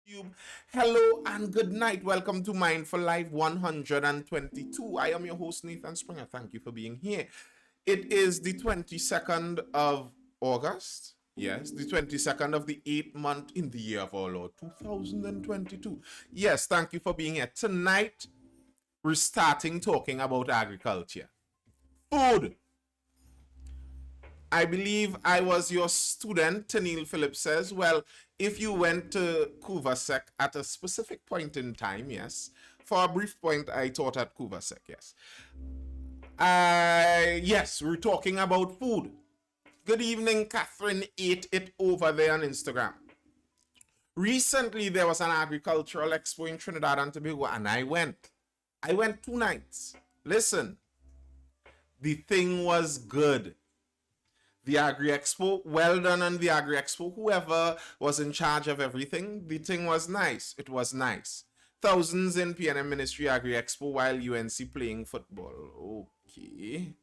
YouTube. Hello and good night. Welcome to Mindful Life 122. I am your host, Nathan Springer. Thank you for being here. It is the 22nd of August. Yes, the 22nd of the 8th month in the year of our Lord 2022. Yes, thank you for being here. Tonight, we're starting talking about agriculture. Food. I believe I was your student, Tanil Phillips says. Well, if you went to Kuvasek at a specific point in time, yes. For a brief point, I taught at Kuvasek, yes. Yes, we're talking about food. Good evening, Catherine ate it over there on Instagram. Recently, there was an agricultural expo in Trinidad and Tobago, and I went. I went 2 nights. Listen, the thing was good. The Agri Expo, well done on the Agri Expo. Whoever was in charge of everything, the thing was nice. It was nice. Thousands in PNM Ministry Agri Expo while UNC playing football. Okay.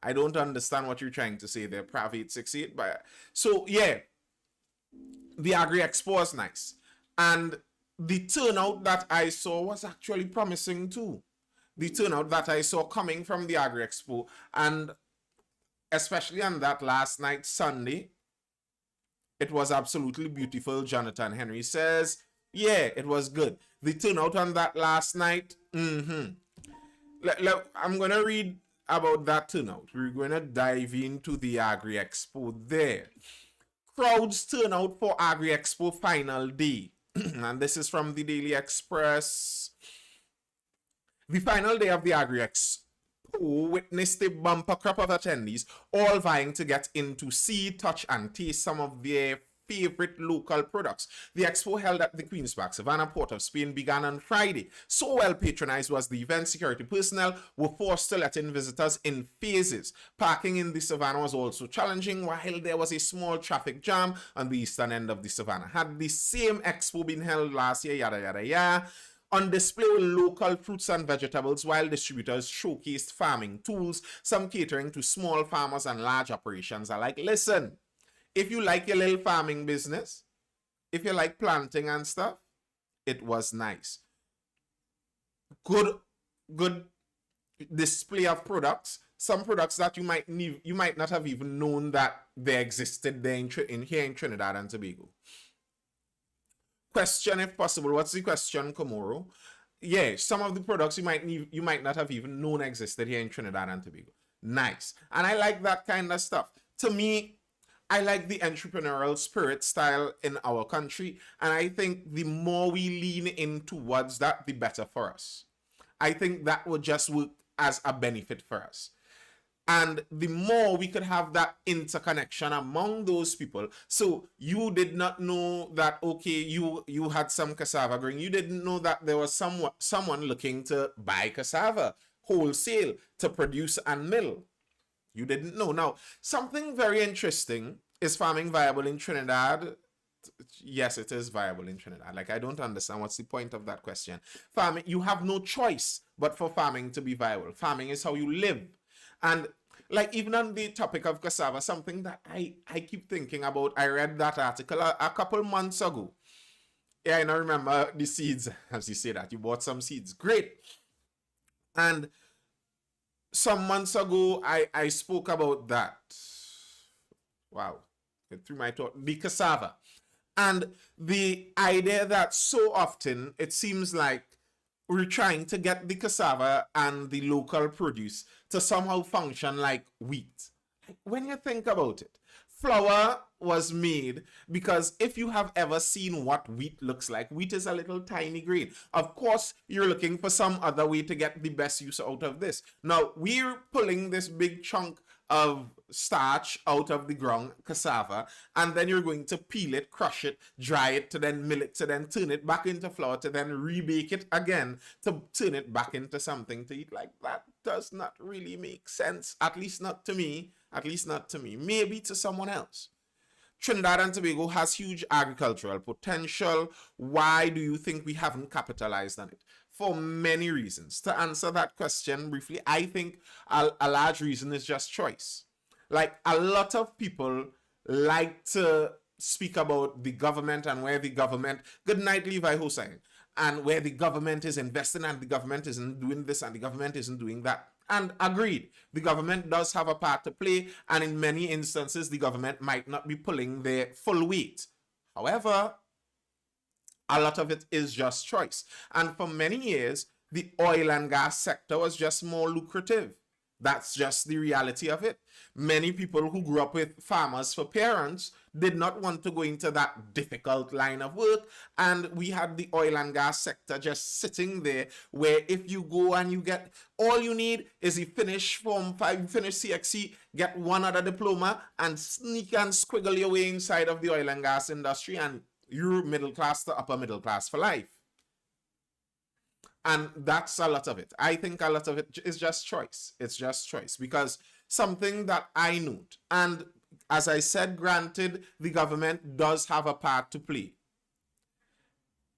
I don't understand what you're trying to say there, Prav 868. But so yeah, the Agri Expo was nice. And the turnout that I saw was actually promising too. The turnout that I saw coming from the Agri Expo, and especially on that last night, Sunday, it was absolutely beautiful. Jonathan Henry says, yeah, it was good. The turnout on that last night, I'm going to read about that turnout. We're going to dive into the Agri Expo there. Crowds turn out for Agri Expo final day. And this is from the Daily Express. The final day of the Agri Expo witnessed a bumper crop of attendees, all vying to get in to see, touch, and taste some of their favorite local products. The expo held at the Queen's Park, Savannah, Port of Spain, began on Friday. So well patronized was the event, security personnel were forced to let in visitors in phases. Parking in the Savannah was also challenging, while there was a small traffic jam on the eastern end of the Savannah. Had the same expo been held last year, yada yada yada. On display were local fruits and vegetables, while distributors showcased farming tools, some catering to small farmers and large operations alike. Listen, if you like your little farming business, if you like planting and stuff, it was nice. Good display of products. Some products that you might not have even known that they existed there here in Trinidad and Tobago. Question, if possible. What's the question, Komoro? Yeah, some of the products you might not have even known existed here in Trinidad and Tobago. Nice. And I like that kind of stuff. To me, I like the entrepreneurial spirit style in our country, and I think the more we lean in towards that, the better for us. I think that would just work as a benefit for us. And the more we could have that interconnection among those people. So you did not know that, okay, you had some cassava growing. You didn't know that there was someone looking to buy cassava wholesale to produce and mill. You didn't know. Now, something very interesting, is farming viable in Trinidad? Yes, it is viable in Trinidad. Like, I don't understand what's the point of that question. Farming, you have no choice but for farming to be viable. Farming is how you live. And like, even on the topic of cassava, something that I keep thinking about, I read that article a couple months ago. Yeah, I don't remember the seeds, as you say that. You bought some seeds. Great. And some months ago, I spoke about that. Wow. It threw my thought. The cassava. And the idea that so often it seems like we're trying to get the cassava and the local produce to somehow function like wheat. When you think about it, flour was made because if you have ever seen what wheat looks like, wheat is a little tiny grain. Of course, you're looking for some other way to get the best use out of this. Now, we're pulling this big chunk of starch out of the ground, cassava, and then you're going to peel it, crush it, dry it, to then mill it, to then turn it back into flour, to then rebake it again, to turn it back into something to eat. Like, that does not really make sense, at least not to me, maybe to someone else. Trinidad and Tobago has huge agricultural potential. Why do you think we haven't capitalized on it? For many reasons. To answer that question briefly, I think a large reason is just choice. Like, a lot of people like to speak about the government and where the government, good night, Levi Hussein, and where the government is investing and the government isn't doing this and the government isn't doing that. And agreed, the government does have a part to play, and in many instances, the government might not be pulling their full weight. However, a lot of it is just choice. And for many years, the oil and gas sector was just more lucrative. That's just the reality of it. Many people who grew up with farmers for parents did not want to go into that difficult line of work. And we had the oil and gas sector just sitting there, where if you go and you get, all you need is you finish Form 5, you finish CXC, get one other diploma, and sneak and squiggle your way inside of the oil and gas industry, and you're middle class to upper middle class for life. And that's a lot of it. I think a lot of it is just choice. It's just choice, because something that I note, and as I said, granted, the government does have a part to play.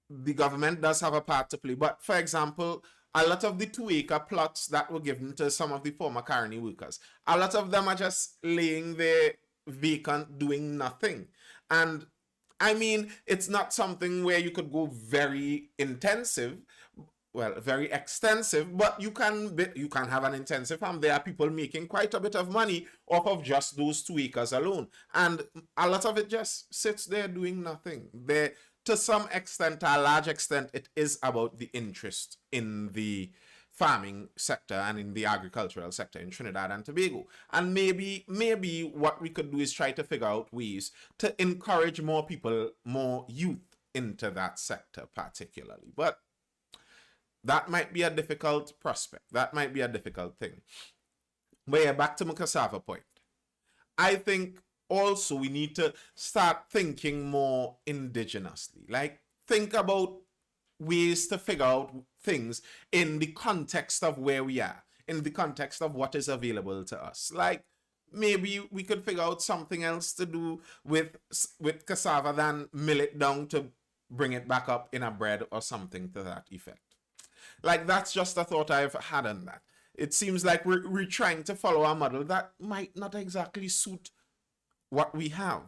The government does have a part to play. But for example, a lot of the 2-acre plots that were given to some of the former Carney workers, a lot of them are just laying there vacant, doing nothing. And I mean, it's not something where you could go very intensive, well, very extensive, but you can have an intensive farm. There are people making quite a bit of money off of just those 2 acres alone, and a lot of it just sits there doing nothing. There, to some extent, a large extent, it is about the interest in the farming sector and in the agricultural sector in Trinidad and Tobago. And maybe what we could do is try to figure out ways to encourage more people, more youth into that sector particularly. But that might be a difficult prospect. That might be a difficult thing. But yeah, back to my cassava point. I think also we need to start thinking more indigenously. Like, think about ways to figure out things in the context of where we are, in the context of what is available to us. Like, maybe we could figure out something else to do with cassava than mill it down to bring it back up in a bread or something to that effect. Like, that's just a thought I've had on that. It seems like we're trying to follow a model that might not exactly suit what we have.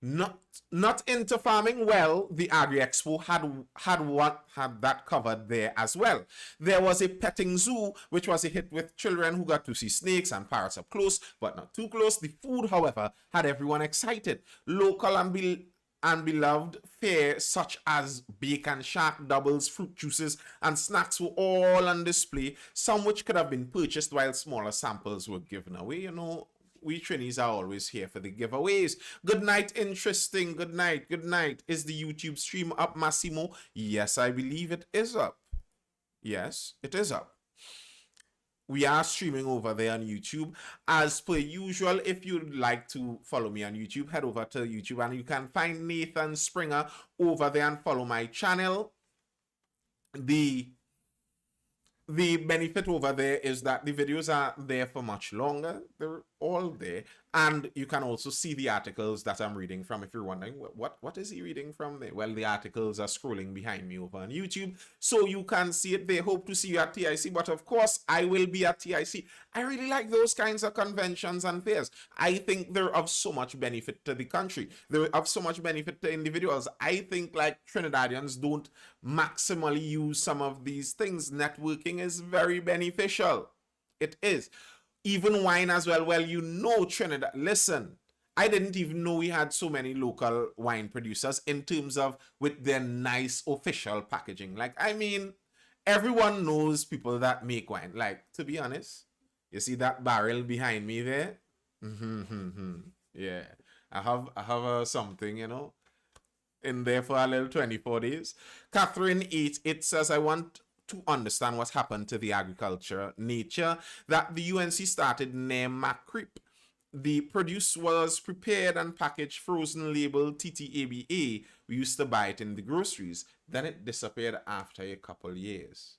Not into farming. Well, the Agri Expo had that covered there as well. There was a petting zoo, which was a hit with children who got to see snakes and parrots up close, but not too close. The food, however, had everyone excited. Local and beloved fare such as bacon shack, doubles, fruit juices, and snacks were all on display, some which could have been purchased while smaller samples were given away. You know, we Trinis are always here for the giveaways. Good night, interesting. Good night. Good night. Is the YouTube stream up, Massimo? Yes, I believe it is up. Yes, it is up. We are streaming over there on YouTube. As per usual, if you'd like to follow me on YouTube, head over to YouTube and you can find Nathan Springer over there and follow my channel. The benefit over there is that the videos are there for much longer. They're all there. And you can also see the articles that I'm reading from if you're wondering, what is he reading from there? Well, the articles are scrolling behind me over on YouTube, so you can see it there. Hope to see you at TIC, but of course, I will be at TIC. I really like those kinds of conventions and fairs. I think they're of so much benefit to the country. They're of so much benefit to individuals. I think, like, Trinidadians don't maximally use some of these things. Networking is very beneficial. It is. Even wine as well. Well, you know, Trinidad. Listen, I didn't even know we had so many local wine producers in terms of with their nice official packaging. Like, I mean, everyone knows people that make wine. Like, to be honest, you see that barrel behind me there? Yeah, I have something, you know, in there for a little 24 days. Catherine 8, it says, I want to understand what happened to the agriculture nature that the UNC started near Macrip. The produce was prepared and packaged, frozen, labeled TTABA. We used to buy it in the groceries. Then it disappeared after a couple years.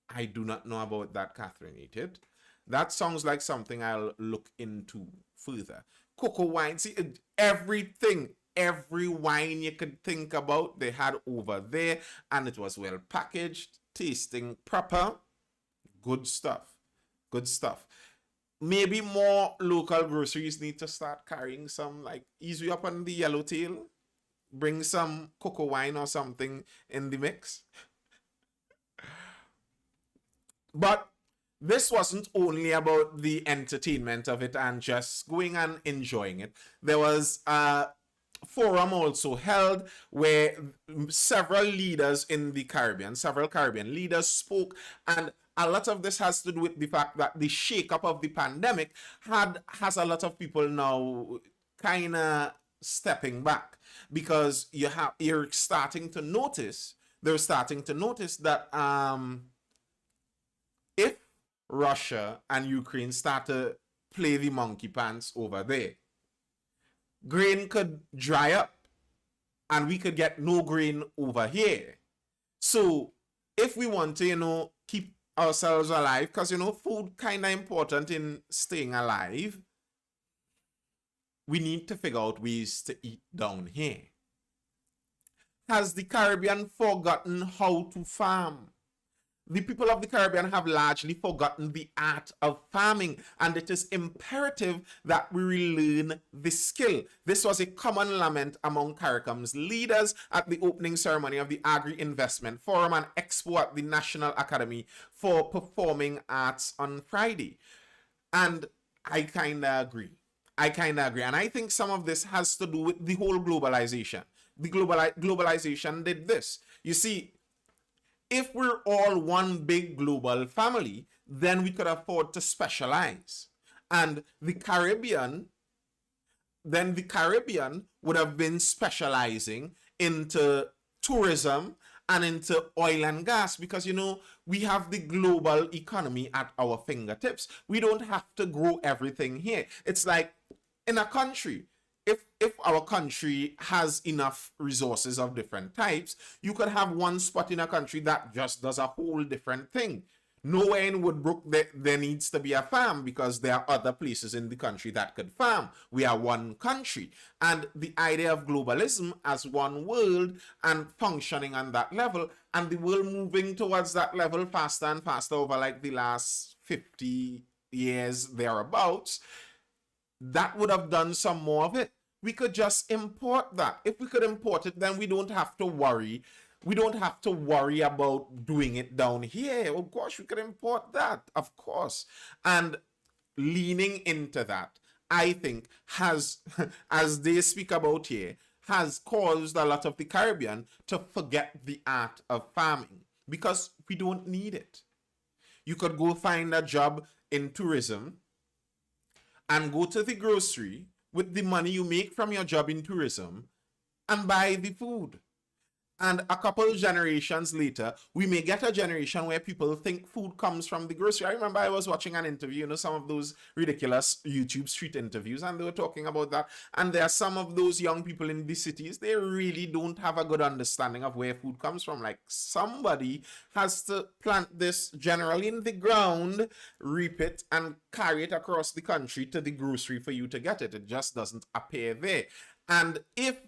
I do not know about that, Catherine Eated. That sounds like something I'll look into further. Cocoa wine, see, everything, every wine you could think about, they had over there, and it was well packaged, tasting proper. Good stuff. Good stuff. maybe more local groceries need to start carrying some, like, ease you up on the yellowtail, bring some cocoa wine or something in the mix. But this wasn't only about the entertainment of it and just going and enjoying it. There was a forum also held where several leaders in the Caribbean, several Caribbean leaders spoke, and a lot of this has to do with the fact that the shake-up of the pandemic has a lot of people now kind of stepping back, because you're starting to notice, they're starting to notice that if Russia and Ukraine start to play the monkey pants over there, grain could dry up and we could get no grain over here. So if we want to, keep ourselves alive, because, food kind of important in staying alive, we need to figure out ways to eat down here. Has the Caribbean forgotten how to farm? The people of the Caribbean have largely forgotten the art of farming, and it is imperative that we relearn the skill. This was a common lament among CARICOM's leaders at the opening ceremony of the Agri-Investment Forum and Expo at the National Academy for Performing Arts on Friday. And I kind of agree. And I think some of this has to do with the whole globalization. The globalization did this. You see, if we're all one big global family, then we could afford to specialize. And the Caribbean would have been specializing into tourism and into oil and gas, because, we have the global economy at our fingertips. We don't have to grow everything here. It's like in a country, if our country has enough resources of different types, you could have one spot in a country that just does a whole different thing. Nowhere in Woodbrook there needs to be a farm, because there are other places in the country that could farm. We are one country. And the idea of globalism as one world and functioning on that level, and the world moving towards that level faster and faster over like the last 50 years thereabouts, that would have done some more of it. We could just import that. If we could import it, then we don't have to worry. We don't have to worry about doing it down here. Oh gosh, we could import that, of course. And leaning into that, I think, has, as they speak about here, has caused a lot of the Caribbean to forget the art of farming, because we don't need it. You could go find a job in tourism and go to the grocery with the money you make from your job in tourism and buy the food. And a couple generations later, we may get a generation where people think food comes from the grocery. I remember I was watching an interview, some of those ridiculous YouTube street interviews, and they were talking about that. And there are some of those young people in the cities, they really don't have a good understanding of where food comes from. Like, somebody has to plant this generally in the ground, reap it, and carry it across the country to the grocery for you to get it. It just doesn't appear there. And if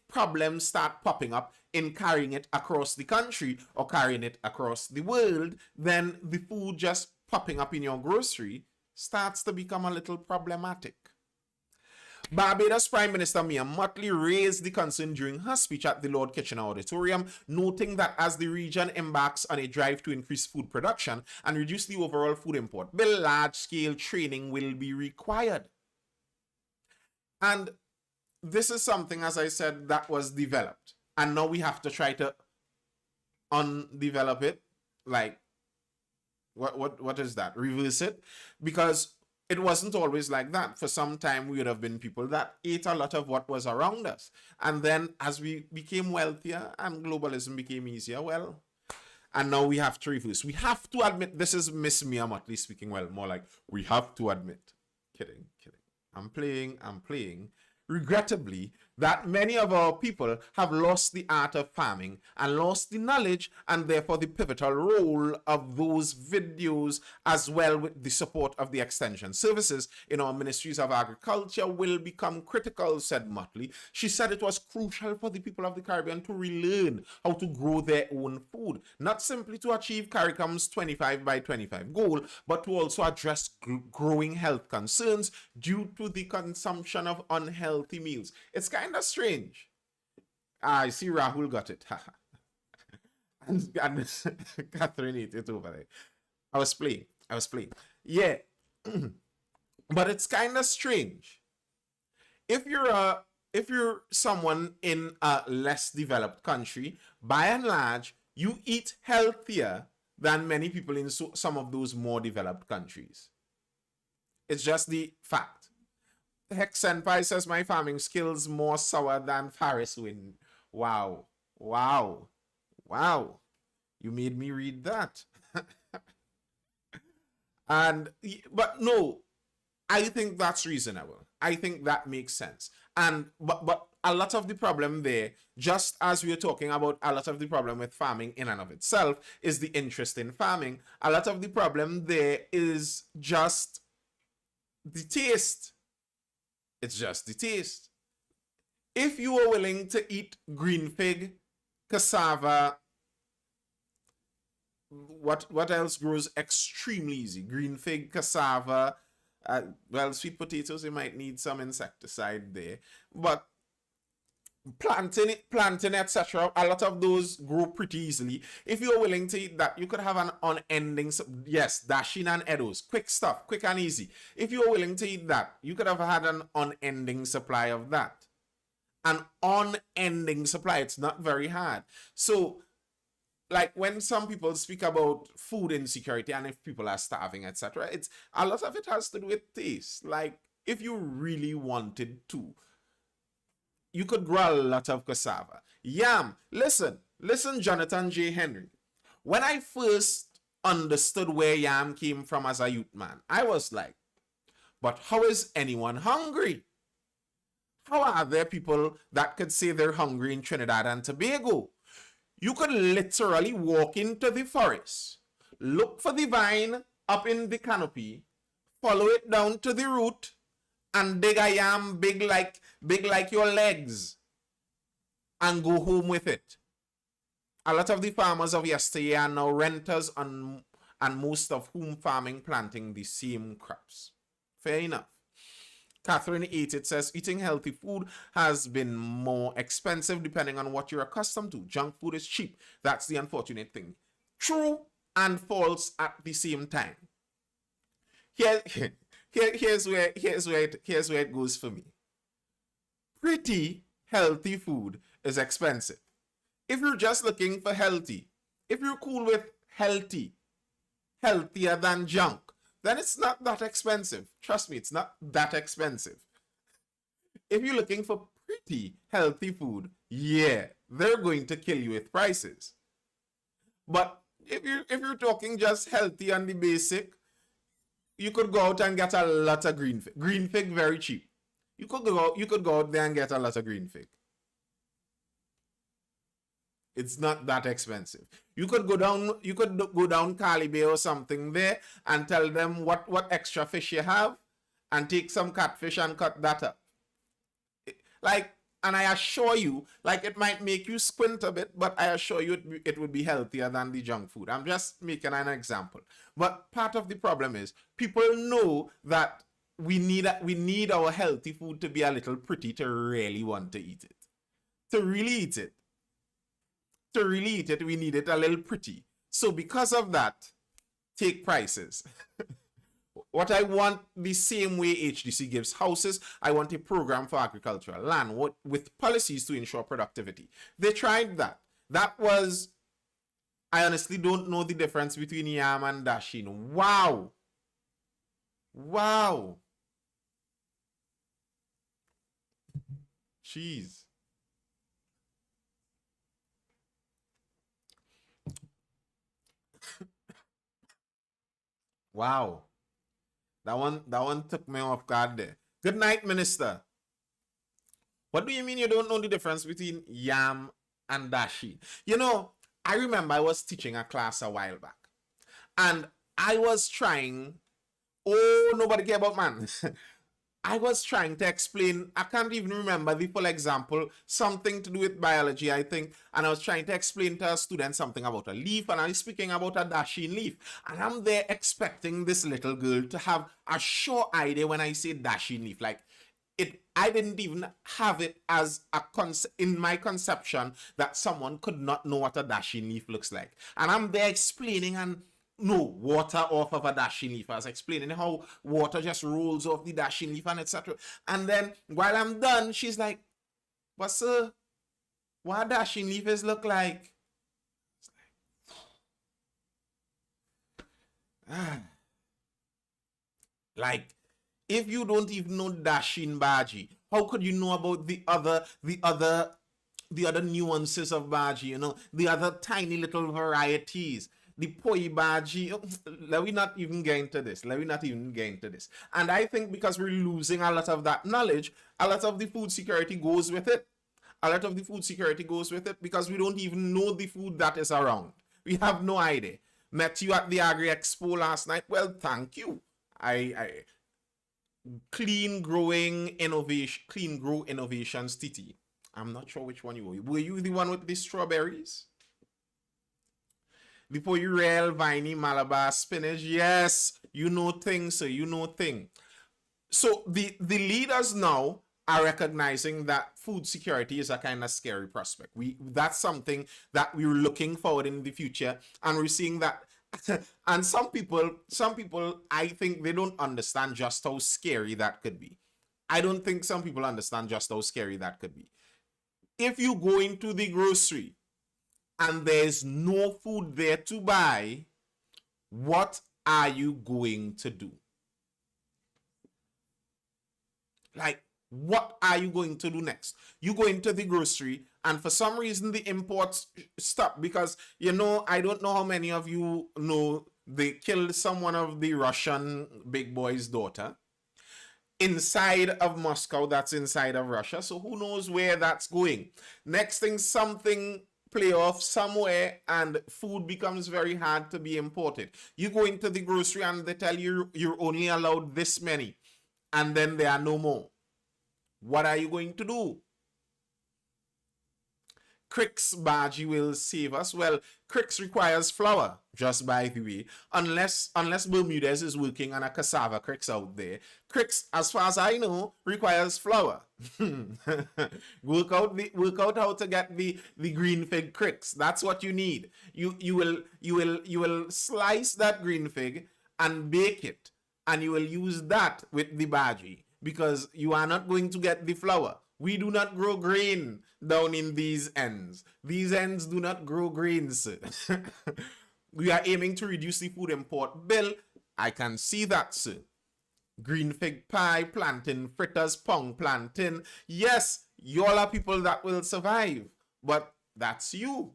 problems start popping up in carrying it across the country or carrying it across the world, then the food just popping up in your grocery starts to become a little problematic. Barbados Prime Minister Mia Mottley raised the concern during her speech at the Lord Kitchener Auditorium, noting that as the region embarks on a drive to increase food production and reduce the overall food import bill, large-scale training will be required. And this is something, as I said, that was developed. And now we have to try to undevelop it. Like, what is that? Reverse it? Because it wasn't always like that. For some time, we would have been people that ate a lot of what was around us. And then as we became wealthier and globalism became easier, well, and now we have to reverse. We have to admit, this is Miss Mia Mottley speaking, well, more like, we have to admit. Kidding. I'm playing. Regrettably, that many of our people have lost the art of farming and lost the knowledge, and therefore the pivotal role of those videos, as well with the support of the extension services in our ministries of agriculture, will become critical, said Motley. She said it was crucial for the people of the Caribbean to relearn how to grow their own food, not simply to achieve CARICOM's 25 by 25 goal, but to also address growing health concerns due to the consumption of unhealthy meals. It's kind of strange. I see Rahul got it. and Catherine ate it over there. I was playing. Yeah. But it's kind of strange. If you're someone in a less developed country, by and large, you eat healthier than many people in some of those more developed countries. It's just the fact. Hex Senpai says my farming skills more sour than Faris wind. Wow. Wow. Wow. You made me read that. But no, I think that's reasonable. I think that makes sense. And but a lot of the problem there, just as we are talking about a lot of the problem with farming in and of itself, is the interest in farming. A lot of the problem there is just the taste. It's just the taste. If you are willing to eat green fig, cassava, what else grows extremely easy? Green fig, cassava, well, sweet potatoes, you might need some insecticide there. But planting, etc. A lot of those grow pretty easily. If you're willing to eat that, you could have an unending, yes, dasheen and eddos, quick stuff, quick and easy. If you're willing to eat that, you could have had an unending supply of that. An unending supply. It's not very hard. So, like when some people speak about food insecurity and if people are starving, etc., it's a lot of it has to do with taste. Like if you really wanted to, you could grow a lot of cassava. Yam. Listen, Jonathan J. Henry. When I first understood where yam came from as a youth man, I was like, but how is anyone hungry? How are there people that could say they're hungry in Trinidad and Tobago? You could literally walk into the forest, look for the vine up in the canopy, follow it down to the root, and dig a yam big like your legs, and go home with it. A lot of the farmers of yesteryear are now renters, and most of whom farming planting the same crops. Fair enough. Catherine 8, it says, eating healthy food has been more expensive depending on what you're accustomed to. Junk food is cheap. That's the unfortunate thing. True and false at the same time. Here's where it goes for me. Pretty healthy food is expensive. If you're just looking for healthy, if you're cool with healthy, healthier than junk, then it's not that expensive. Trust me, it's not that expensive. If you're looking for pretty healthy food, yeah, they're going to kill you with prices. But if you're talking just healthy and the basic, you could go out and get a lot of green fig. Green fig very cheap. You could go out there and get a lot of green fig. It's not that expensive. You could go down Cali Bay or something there and tell them what extra fish you have and take some catfish and cut that up. And I assure you, it might make you squint a bit, but I assure you it would be healthier than the junk food. I'm just making an example. But part of the problem is people know that we need our healthy food to be a little pretty to really want to eat it. To really eat it. We need it a little pretty. So because of that, take prices. What I want the same way HDC gives houses, I want a program for agricultural land with policies to ensure productivity. They tried that. That was, I honestly don't know the difference between yam and dasheen. Wow. Wow. Jeez. Wow. That one took me off guard there. Good night, Minister. What do you mean you don't know the difference between yam and dashi? You know, I remember I was teaching a class a while back, and I was trying. Oh, nobody care about man. I was trying to explain, I can't even remember the full example, something to do with biology, I think. And I was trying to explain to a student something about a leaf, and I was speaking about a dashing leaf. And I'm there expecting this little girl to have a sure idea when I say dashing leaf. Like, I didn't even have it as a in my conception that someone could not know what a dashing leaf looks like. And I'm there explaining, and no, water off of a dashing leaf. I was explaining how water just rolls off the dashing leaf and etc. And then while I'm done, she's like, but sir, what dashing leaves look like? Like, if you don't even know dashing baji, how could you know about the other nuances of baji, the other tiny little varieties? The poi baji, let me not even get into this. Let me not even get into this. And I think because we're losing a lot of that knowledge, a lot of the food security goes with it. A lot of the food security goes with it because we don't even know the food that is around. We have no idea. Met you at the Agri Expo last night. Well, thank you. I clean growing innovation, clean grow innovations, Titi. I'm not sure which one you were. Were you the one with the strawberries? The real viney Malabar spinach. Yes, you know things, so you know thing. So the leaders now are recognizing that food security is a kind of scary prospect. That's something that we're looking forward in the future, and we're seeing that. And some people, I think they don't understand just how scary that could be. I don't think some people understand just how scary that could be. If you go into the grocery and there's no food there to buy, what are you going to do? Like, what are you going to do next? You go into the grocery, and for some reason the imports stop because, I don't know how many of you know they killed someone of the Russian big boy's daughter inside of Moscow. That's inside of Russia. So who knows where that's going? Next thing, something play off somewhere and food becomes very hard to be imported. You go into the grocery and they tell you you're only allowed this many, and then there are no more. What are you going to do? Cricks Baji will save us. Well, Cricks requires flour, just by the way. Unless Bermudez is working on a cassava Cricks out there. Cricks, as far as I know, requires flour. work out how to get the green fig Cricks. That's what you need. You will slice that green fig and bake it, and you will use that with the Baji, because you are not going to get the flour. We do not grow grain down in these ends. These ends do not grow grains. We are aiming to reduce the food import bill. I can see that, sir. Green fig pie, plantain fritters, pong plantain. Yes, you all are people that will survive, but that's you.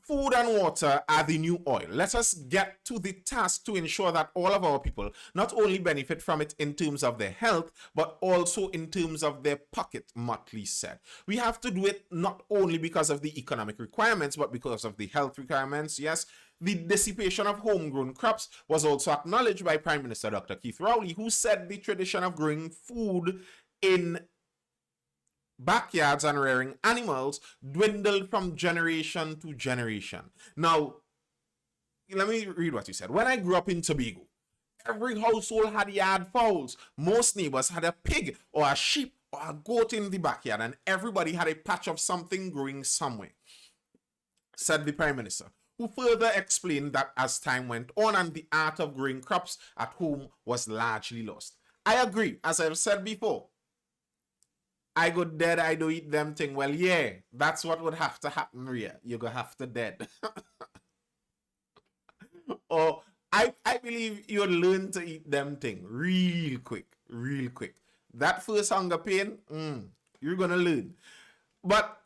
Food and water are the new oil. Let us get to the task to ensure that all of our people not only benefit from it in terms of their health, but also in terms of their pocket, Motley said. We have to do it not only because of the economic requirements, but because of the health requirements. Yes, the dissipation of homegrown crops was also acknowledged by Prime Minister Dr. Keith Rowley, who said the tradition of growing food in backyards and rearing animals dwindled from generation to generation. Now, let me read what you said. When I grew up in Tobago, every household had yard fowls. Most neighbors had a pig or a sheep or a goat in the backyard, and everybody had a patch of something growing somewhere, said the Prime Minister, who further explained that as time went on and the art of growing crops at home was largely lost. I agree. As I've said before, I go dead, I do eat them thing. Well, yeah, that's what would have to happen, Rhea. You're going to have to dead. Or I believe you'll learn to eat them thing real quick, real quick. That first hunger pain, you're going to learn. But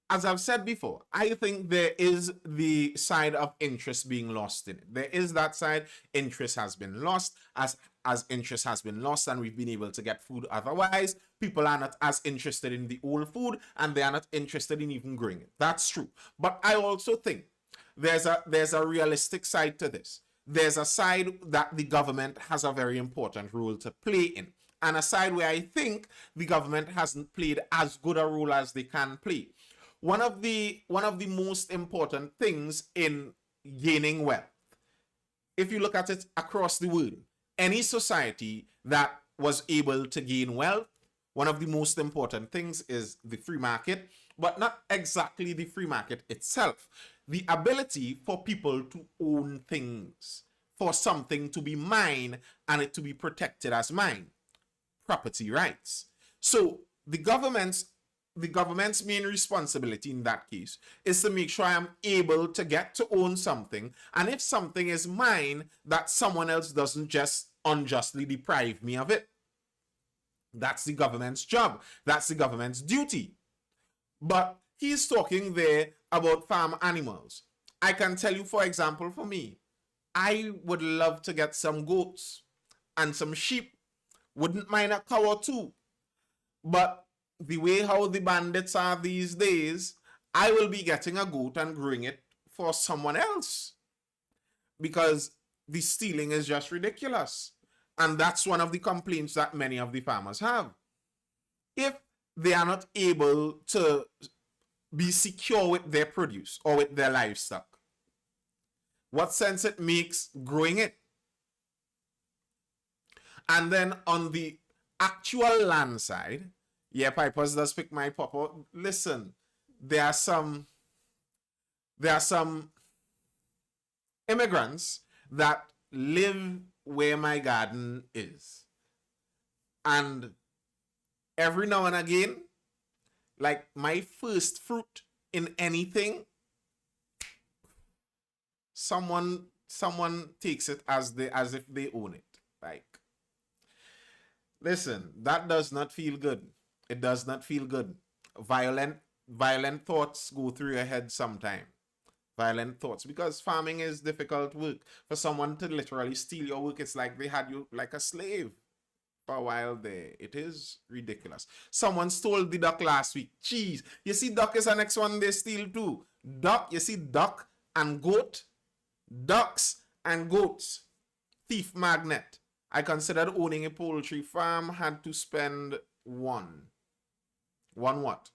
as I've said before, I think there is the side of interest being lost in it. There is that side. Interest has been lost. As interest has been lost and we've been able to get food otherwise, people are not as interested in the old food and they are not interested in even growing it. That's true. But I also think there's a realistic side to this. There's a side that the government has a very important role to play in, and a side where I think the government hasn't played as good a role as they can play. One of the most important things in gaining wealth, if you look at it across the world, any society that was able to gain wealth, one of the most important things is the free market, but not exactly the free market itself. The ability for people to own things, for something to be mine and it to be protected as mine. Property rights. So the government's main responsibility in that case is to make sure I am able to get to own something, and if something is mine, that someone else doesn't just unjustly deprive me of it. That's the government's job. That's the government's duty. But he's talking there about farm animals. I can tell you, for example, for me, I would love to get some goats and some sheep. Wouldn't mind a cow or two. But the way how the bandits are these days, I will be getting a goat and growing it for someone else, because the stealing is just ridiculous. And that's one of the complaints that many of the farmers have. If they are not able to be secure with their produce or with their livestock, what sense it makes growing it? And then on the actual land side, yeah, Pipers does pick my papa. Listen, there are some immigrants that live where my garden is. And every now and again, like my first fruit in anything, someone takes it as if they own it. Like, listen, that does not feel good. It does not feel good. Violent thoughts go through your head sometime. Violent thoughts, because farming is difficult work. For someone to literally steal your work, it's like they had you like a slave for a while there. It is ridiculous. Someone stole the duck last week. Jeez, you see, duck is the next one they steal too. Duck, you see, duck and goat. Ducks and goats. Thief magnet. I considered owning a poultry farm, had to spend one what?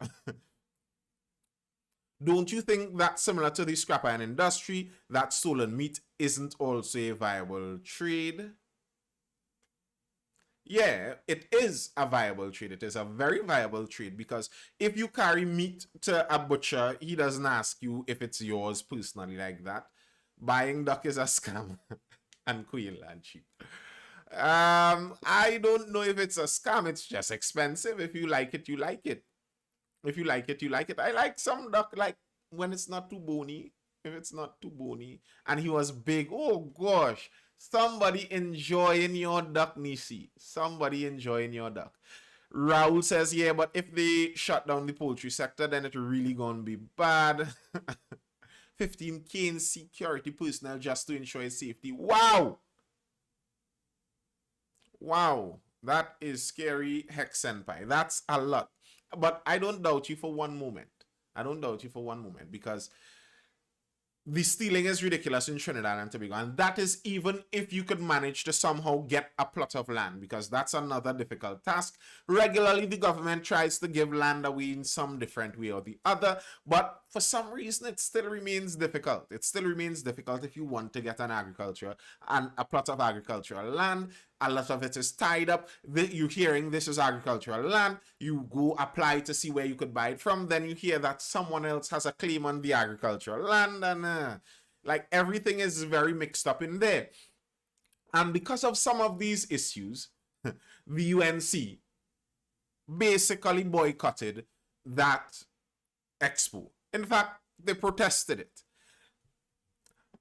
Don't you think that similar to the scrap iron industry, that stolen meat isn't also a viable trade? Yeah, it is a viable trade. It is a very viable trade, because if you carry meat to a butcher, he doesn't ask you if it's yours personally like that. Buying duck is a scam and quail and sheep. I don't know if it's a scam. It's just expensive. If you like it, you like it. If you like it, you like it. I like some duck, like when it's not too bony. If it's not too bony. And he was big. Oh gosh. Somebody enjoying your duck, Nisi. Somebody enjoying your duck. Raul says, yeah, but if they shut down the poultry sector, then it's really gonna be bad. 15K in security personnel just to ensure his safety. Wow. Wow. That is scary, Hex Senpai. That's a lot. But I don't doubt you for one moment. I don't doubt you for one moment, because the stealing is ridiculous in Trinidad and Tobago. And that is even if you could manage to somehow get a plot of land, because that's another difficult task. Regularly, the government tries to give land away in some different way or the other, but for some reason, it still remains difficult. It still remains difficult if you want to get an agriculture and a plot of agricultural land. A lot of it is tied up. You're hearing this is agricultural land. You go apply to see where you could buy it from. Then you hear that someone else has a claim on the agricultural land. And like everything is very mixed up in there. And because of some of these issues, the UNC basically boycotted that expo. In fact, they protested it.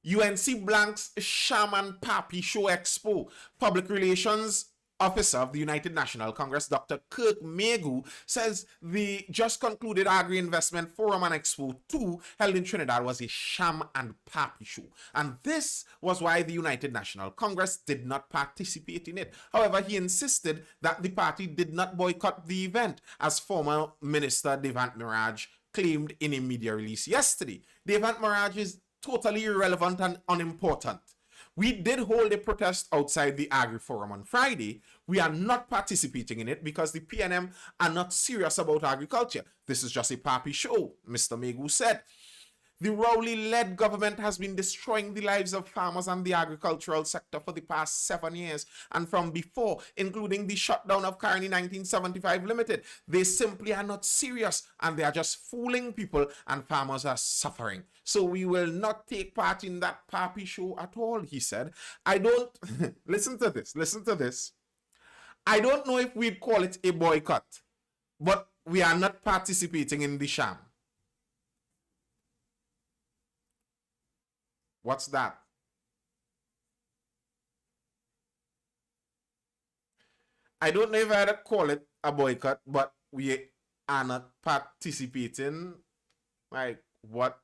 UNC Blank's Shaman Papi Show Expo. Public relations officer of the United National Congress, Dr. Kirk Megu, says the just concluded Agri-Investment Forum and Expo 2 held in Trinidad was a sham and pappy show. And this was why the United National Congress did not participate in it. However, he insisted that the party did not boycott the event, as former Minister Devant Mirage claimed in a media release yesterday. Devant Mirage is totally irrelevant and unimportant. We did hold a protest outside the Agri Forum on Friday. We are not participating in it because the PNM are not serious about agriculture. This is just a pappy show, Mr. Megu said. The Rowley-led government has been destroying the lives of farmers and the agricultural sector for the past 7 years and from before, including the shutdown of Carney 1975 Limited. They simply are not serious and they are just fooling people, and farmers are suffering. So we will not take part in that pappy show at all, he said. I don't, listen to this. I don't know if we'd call it a boycott, but we are not participating in the sham. What's that? I don't know if I'd call it a boycott, but we are not participating. Like, what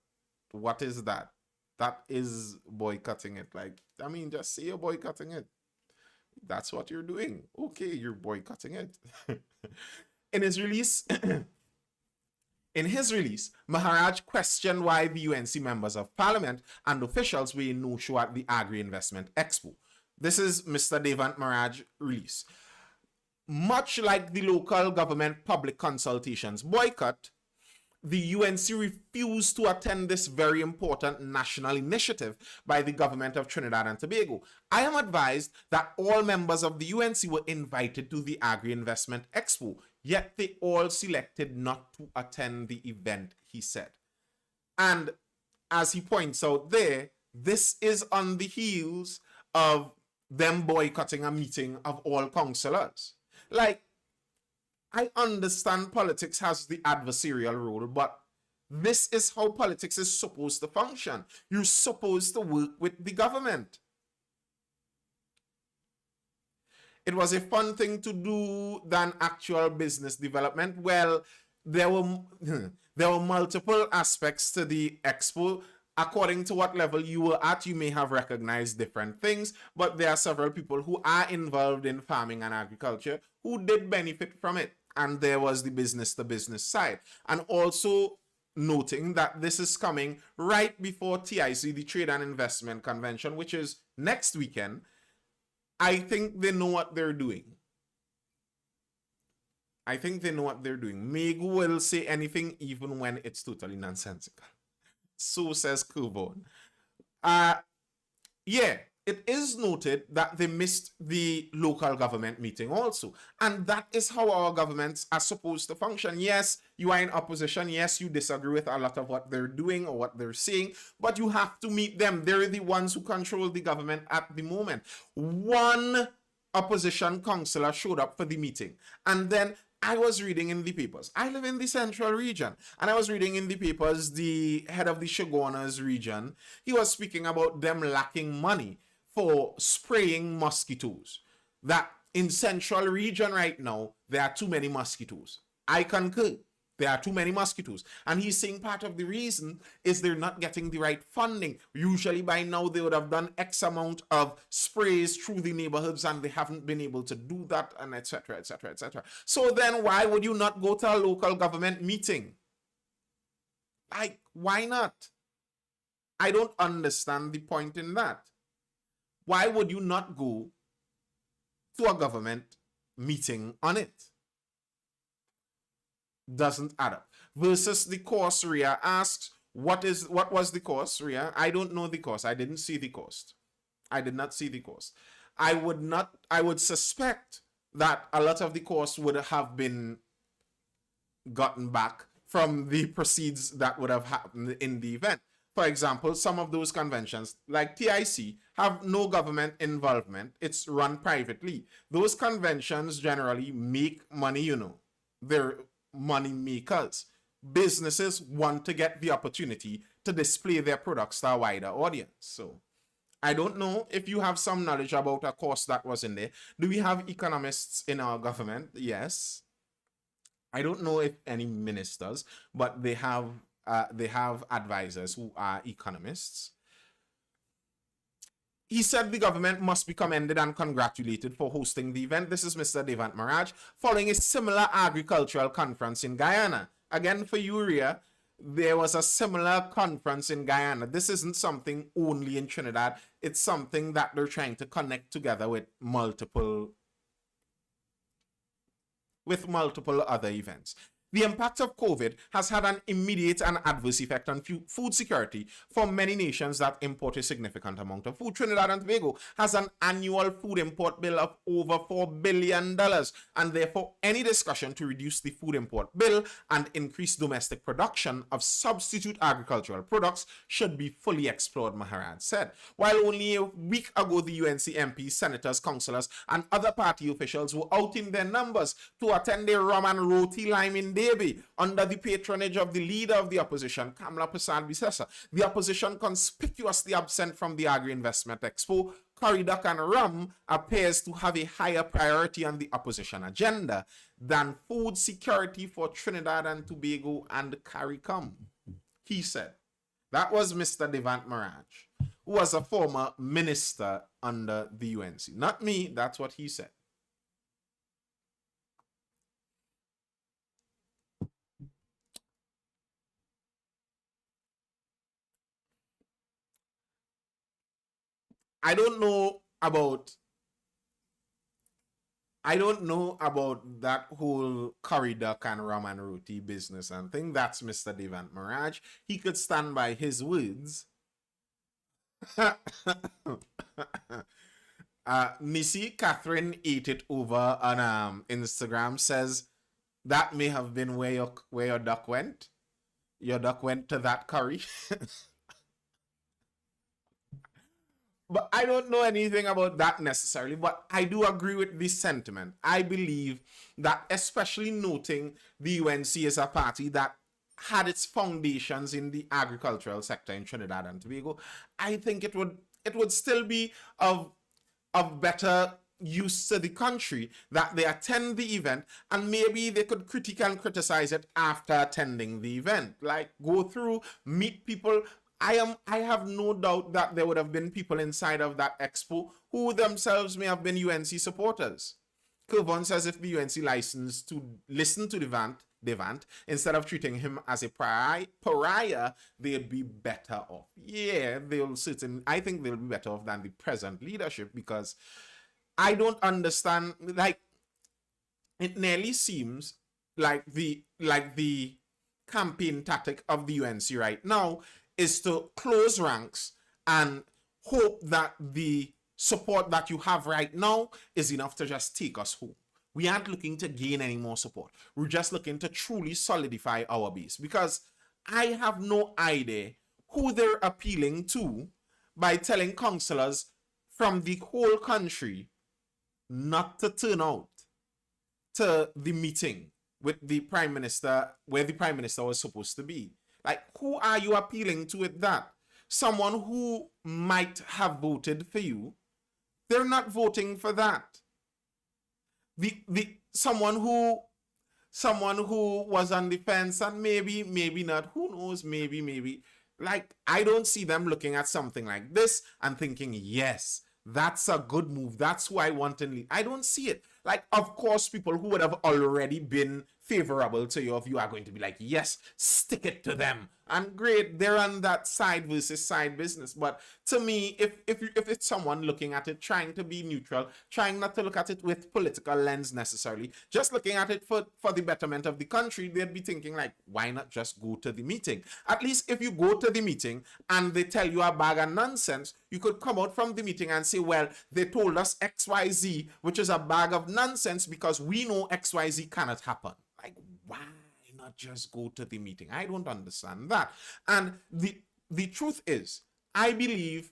is that? That is boycotting it. Like, I mean, just say you're boycotting it. That's what you're doing. Okay, you're boycotting it. In his release, Maharaj questioned why the UNC members of parliament and officials were in no-show at the Agri-Investment Expo. This is Mr. Devant Maharaj's release. Much like the local government public consultations boycott, the UNC refused to attend this very important national initiative by the government of Trinidad and Tobago. I am advised that all members of the UNC were invited to the Agri-Investment Expo, yet they all selected not to attend the event, he said. And as he points out there, this is on the heels of them boycotting a meeting of all councillors. Like, I understand politics has the adversarial role, but this is how politics is supposed to function. You're supposed to work with the government. It was a fun thing to do than actual business development. Well, there were multiple aspects to the expo. According to what level you were at, you may have recognized different things, but there are several people who are involved in farming and agriculture who did benefit from it. And there was the business-to-business side. And also noting that this is coming right before TIC, the Trade and Investment Convention, which is next weekend. I think they know what they're doing. Megu will say anything even when it's totally nonsensical. So says Kubon. Yeah, it is noted that they missed the local government meeting also. And that is how our governments are supposed to function. Yes, you are in opposition. Yes, you disagree with a lot of what they're doing or what they're saying, but you have to meet them. They're the ones who control the government at the moment. One opposition councillor showed up for the meeting, and then I was reading in the papers. I live in the central region, and I was reading in the papers, the head of the Shogunas region, he was speaking about them lacking money for spraying mosquitoes. That in central region right now, there are too many mosquitoes. I concur. There are too many mosquitoes. And he's saying part of the reason is they're not getting the right funding. Usually by now they would have done X amount of sprays through the neighborhoods and they haven't been able to do that, and etc., etc., etc. So then why would you not go to a local government meeting? Like, why not? I don't understand the point in that. Why would you not go to a government meeting on it? Doesn't add up. Versus the course, Ria asks, what was the course, Ria? I don't know the course. I didn't see the cost. I did not see the course. I would suspect that a lot of the cost would have been gotten back from the proceeds that would have happened in the event. For example, some of those conventions, like TIC, have no government involvement. It's run privately. Those conventions generally make money, you know. They're money makers. Businesses want to get the opportunity to display their products to a wider audience. So I don't know if you have some knowledge about a course that was in there. Do we have economists in our government? Yes. I don't know if any ministers, but they have advisors who are economists. He said the government must be commended and congratulated for hosting the event. This is Mr. Devant Maraj, following a similar agricultural conference in Guyana. Again, for urea, there was a similar conference in Guyana. This isn't something only in Trinidad. It's something that they're trying to connect together with multiple other events. The impact of COVID has had an immediate and adverse effect on food security for many nations that import a significant amount of food. Trinidad and Tobago has an annual food import bill of over $4 billion, and therefore any discussion to reduce the food import bill and increase domestic production of substitute agricultural products should be fully explored, Maharaj said. While only a week ago the UNC MPs, senators, councillors, and other party officials were out in their numbers to attend a rum and roti lime in Derby under the patronage of the leader of the opposition, Kamla Prasad Bisesa. The opposition, conspicuously absent from the Agri-Investment Expo, curry duck and rum appears to have a higher priority on the opposition agenda than food security for Trinidad and Tobago and CARICOM, he said. That was Mr. Devant Maraj, who was a former minister under the UNC. Not me, that's what he said. I don't know about that whole curry duck and rum and roti business and thing. That's Mr. Devant Maraj. He could stand by his words. Missy Catherine ate it over on Instagram, says that may have been where your duck went. Your duck went to that curry. But I don't know anything about that necessarily, but I do agree with this sentiment. I believe that, especially noting the UNC is a party that had its foundations in the agricultural sector in Trinidad and Tobago, I think it would still be of better use to the country that they attend the event, and maybe they could critique and criticize it after attending the event. Like, go through, meet people. I have no doubt that there would have been people inside of that expo who themselves may have been UNC supporters. Kilvon says if the UNC licensed to listen to Devant instead of treating him as a pariah, they'd be better off. Yeah, I think they'll be better off than the present leadership, because I don't understand, like, it nearly seems like the campaign tactic of the UNC right now is to close ranks and hope that the support that you have right now is enough to just take us home. We aren't looking to gain any more support. We're just looking to truly solidify our base, because I have no idea who they're appealing to by telling councillors from the whole country not to turn out to the meeting with the Prime Minister, where the Prime Minister was supposed to be. Like, who are you appealing to with that? Someone who might have voted for you, they're not voting for that. Someone who was on the fence and maybe not, who knows, maybe. Like, I don't see them looking at something like this and thinking, yes, that's a good move. That's who I want in lead. I don't see it. Like, of course, people who would have already been favorable to you, if you are going to be like, yes, stick it to them. And great, they're on that side versus side business. But to me, if it's someone looking at it, trying to be neutral, trying not to look at it with political lens necessarily, just looking at it for the betterment of the country, they'd be thinking like, why not just go to the meeting? At least if you go to the meeting and they tell you a bag of nonsense, you could come out from the meeting and say, well, they told us XYZ, which is a bag of nonsense, because we know XYZ cannot happen. Like, why not just go to the meeting? I don't understand that. And the truth is, I believe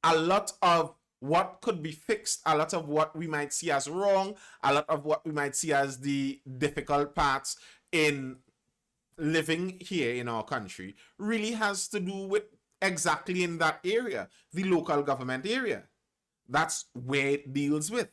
a lot of what could be fixed, a lot of what we might see as wrong, a lot of what we might see as the difficult parts in living here in our country really has to do with exactly in that area, the local government area. That's where it deals with.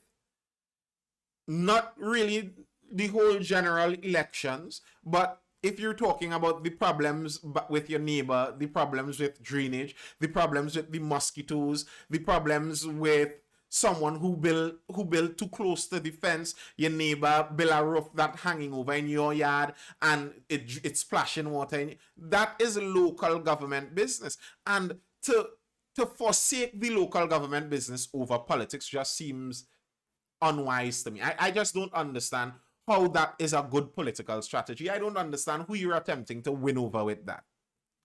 Not really the whole general elections, but if you're talking about the problems with your neighbor, the problems with drainage, the problems with the mosquitoes, the problems with someone who built too close to the fence, your neighbor build a roof that hanging over in your yard and it's splashing water in, that is local government business. And to forsake the local government business over politics just seems unwise to me. I just don't understand how that is a good political strategy. I don't understand who you're attempting to win over with that.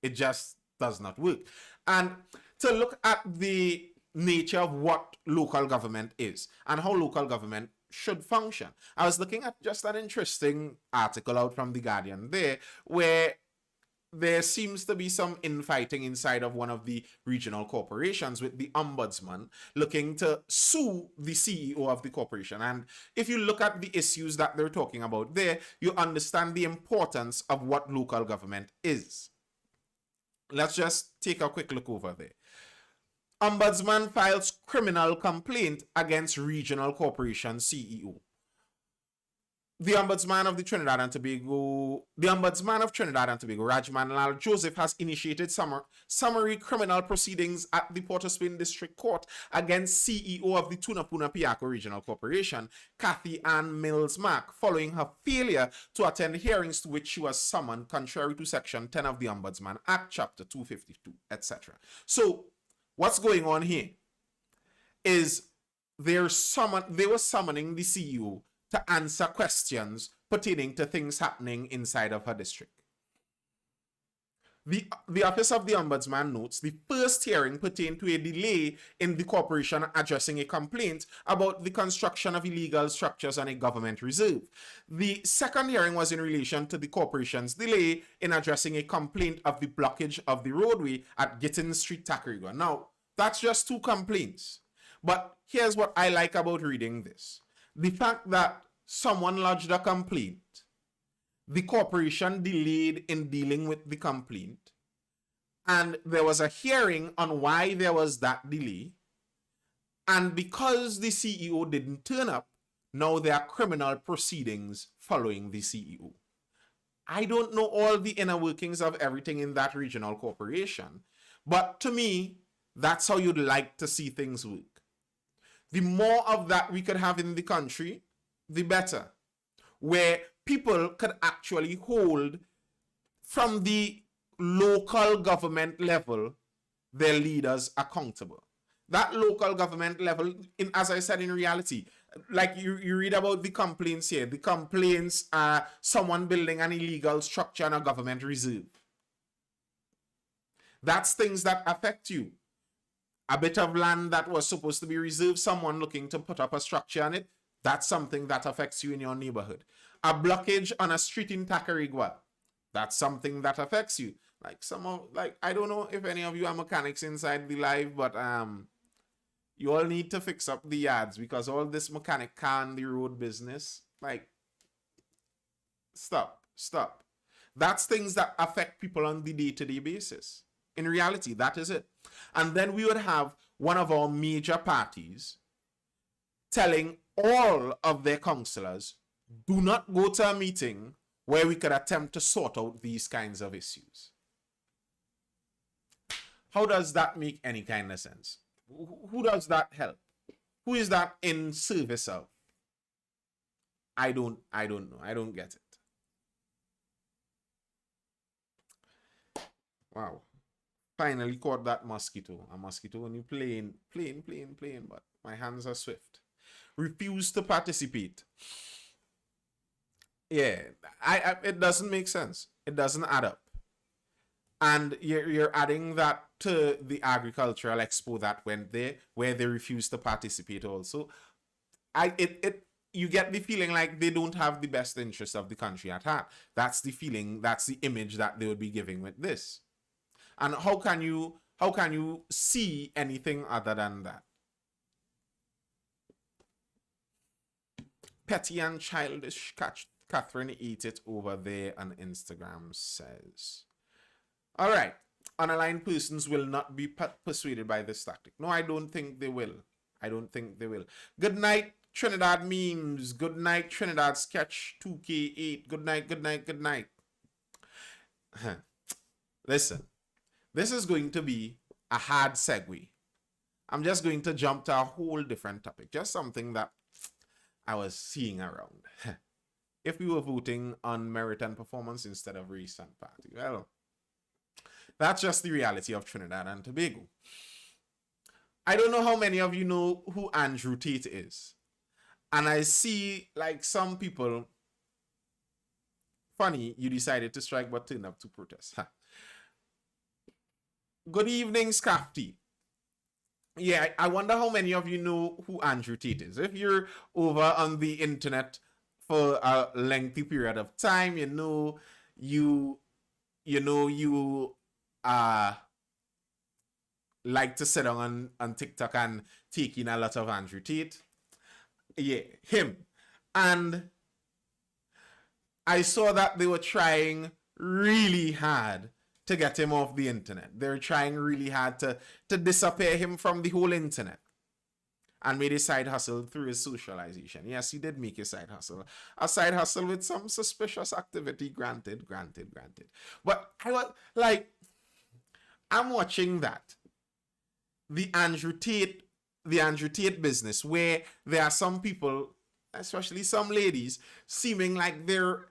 It just does not work. And to look at the nature of what local government is and how local government should function, I was looking at just an interesting article out from The Guardian there, where there seems to be some infighting inside of one of the regional corporations with the ombudsman looking to sue the CEO of the corporation. And if you look at the issues that they're talking about there, you understand the importance of what local government is. Let's just take a quick look over there. Ombudsman files criminal complaint against regional corporation CEO. The Ombudsman of Trinidad and Tobago, Rajman Lal Joseph, has initiated summary criminal proceedings at the Port of Spain District Court against CEO of the Tunapuna Piako Regional Corporation, Kathy Ann Mills Mack, following her failure to attend hearings to which she was summoned contrary to Section 10 of the Ombudsman Act, Chapter 252, etc. So, what's going on here is they were summoning the CEO to answer questions pertaining to things happening inside of her district. The Office of the Ombudsman notes the first hearing pertained to a delay in the corporation addressing a complaint about the construction of illegal structures on a government reserve. The second hearing was in relation to the corporation's delay in addressing a complaint of the blockage of the roadway at Gittins Street, Tacarigua. Now, that's just two complaints. But here's what I like about reading this. The fact that someone lodged a complaint, the corporation delayed in dealing with the complaint, and there was a hearing on why there was that delay, and because the CEO didn't turn up, now there are criminal proceedings following the CEO. I don't know all the inner workings of everything in that regional corporation, but to me, that's how you'd like to see things work. The more of that we could have in the country, the better. Where people could actually hold from the local government level their leaders accountable. That local government level, as I said, in reality, like you read about the complaints here. The complaints are someone building an illegal structure on a government reserve. That's things that affect you. A bit of land that was supposed to be reserved, someone looking to put up a structure on it, that's something that affects you in your neighborhood. A blockage on a street in Tacarigua, that's something that affects you. I don't know if any of you are mechanics inside the live, but you all need to fix up the yards because all this mechanic car on the road business, stop. That's things that affect people on the day-to-day basis. In reality, that is it. And then we would have one of our major parties telling all of their councillors, do not go to a meeting where we could attempt to sort out these kinds of issues. How does that make any kind of sense? Who does that help? Who is that in service of? I don't know. I don't get it. Wow. Finally caught that mosquito. A mosquito only playing, but my hands are swift. Refuse to participate. Yeah, it doesn't make sense. It doesn't add up. And you're adding that to the agricultural expo that went there, where they refused to participate also. You get the feeling like they don't have the best interest of the country at heart. That's the feeling, that's the image that they would be giving with this. And how can you see anything other than that? Petty and childish Catherine Eat It over there on Instagram says. All right. unaligned persons will not be persuaded by this tactic. No, I don't think they will. I don't think they will. Good night, Trinidad memes. Good night, Trinidad sketch 2K8. Good night, good night, good night. Listen, this is going to be a hard segue. I'm just going to jump to a whole different topic. Just something that I was seeing around. If we were voting on merit and performance instead of race and party, well, that's just the reality of Trinidad and Tobago. I don't know how many of you know who Andrew Tate is. And I see like some people, funny, you decided to strike but turn up to protest. Good evening, Scafty. Yeah, I wonder how many of you know who Andrew Tate is. If you're over on the internet for a lengthy period of time, you like to sit on TikTok and take in a lot of Andrew Tate. Yeah, him. And I saw that they were trying really hard to get him off the internet. They're trying really hard to disappear him from the whole internet. And made a side hustle through his socialization. Yes, he did make a side hustle. A side hustle with some suspicious activity, granted. But I was like, I'm watching that. The Andrew Tate business, where there are some people, especially some ladies, seeming like they're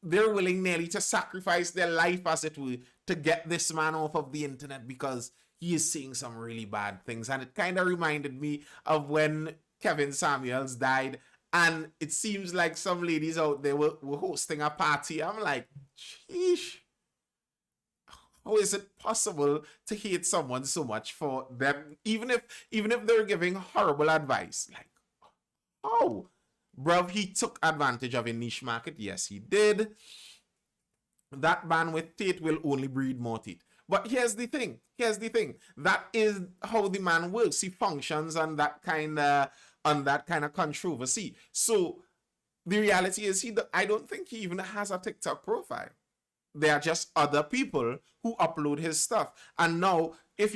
willing nearly to sacrifice their life, as it were, to get this man off of the internet because he is saying some really bad things. And it kind of reminded me of when Kevin Samuels died, and it seems like some ladies out there were hosting a party. I'm like, sheesh. How is it possible to hate someone so much for them, even if they're giving horrible advice? Like, oh, bruv, he took advantage of a niche market. Yes, he did. That man with Tate will only breed more Tate. But here's the thing. That is how the man works. He functions on that kind of controversy. So the reality is, I don't think he even has a TikTok profile. They are just other people who upload his stuff. And now, if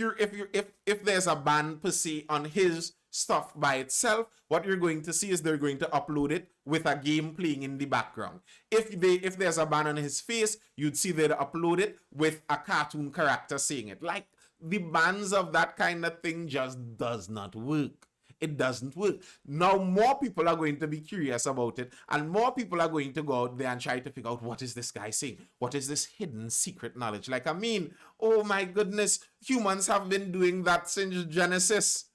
there's a ban per se on his stuff by itself, what you're going to see is they're going to upload it with a game playing in the background. If there's a ban on his face, you'd see they'd upload it with a cartoon character saying it. Like, the bans of that kind of thing just does not work. It doesn't work. Now more people are going to be curious about it, and more people are going to go out there and try to figure out, what is this guy saying? What is this hidden secret knowledge? Like, I mean, oh my goodness, humans have been doing that since Genesis.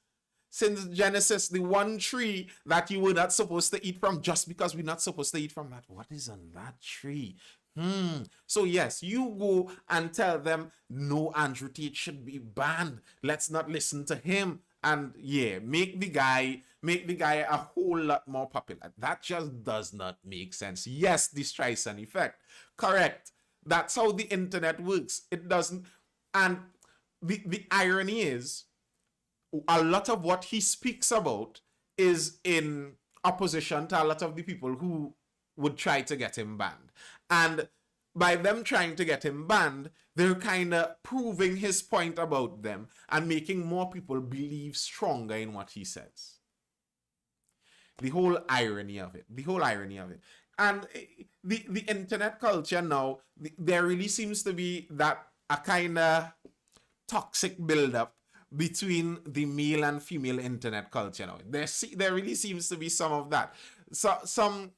Since Genesis, the one tree that you were not supposed to eat from, just because we're not supposed to eat from that. What is on that tree? So yes, you go and tell them, no, Andrew Tate should be banned. Let's not listen to him. And yeah, make the guy a whole lot more popular. That just does not make sense. Yes, the Streisand effect. Correct. That's how the internet works. It doesn't. And the irony is, a lot of what he speaks about is in opposition to a lot of the people who would try to get him banned. And by them trying to get him banned, they're kind of proving his point about them and making more people believe stronger in what he says. The whole irony of it. And the internet culture now, there really seems to be that a kind of toxic buildup between the male and female internet culture now. There really seems to be some of that. So some